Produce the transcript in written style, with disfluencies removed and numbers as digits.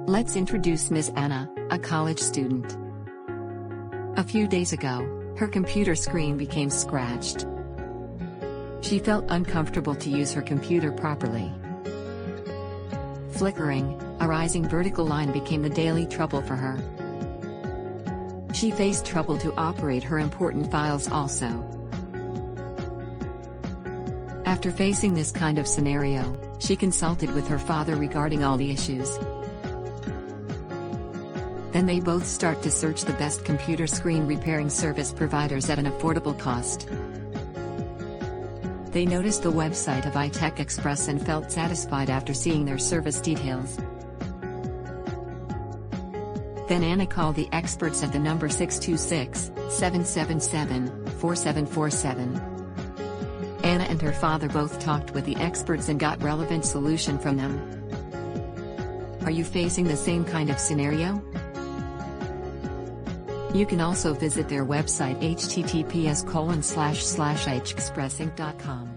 Let's introduce Ms. Anna, a college student. A few days ago, her computer screen became scratched. She felt uncomfortable to use her computer properly. Flickering, a rising vertical line became the daily trouble for her. She faced trouble to operate her important files also. After facing this kind of scenario, she consulted with her father regarding all the issues. Then they both start to search the best computer screen repairing service providers at an affordable cost. They noticed the website of iTech Xpress and felt satisfied after seeing their service details. Then Anna called the experts at the number 626-777-4747. Anna and her father both talked with the experts and got relevant solution from them. Are you facing the same kind of scenario? You can also visit their website https://xpressinc.com.